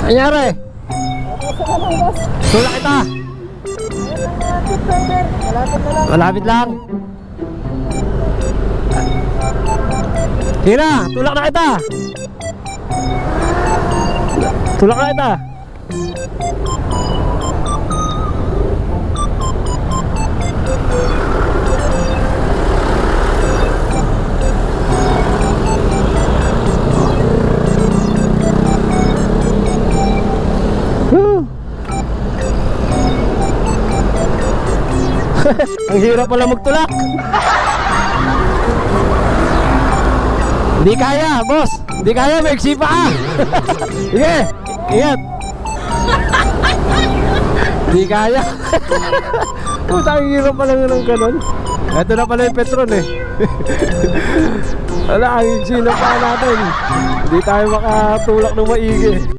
Anyari? Tulak kita. Malapit lang. Kira, tulak na kita. Tulak na kita. Ang hirap pala magtulak. Hindi kaya, boss. Hindi kaya, may pa ka. Sige, ingat. Hindi kaya. Ang hirap pala ng ganon. Ito na pala yung Petron eh. Wala, ang iksi na pa natin. Hindi tayo makatulak ng maigi.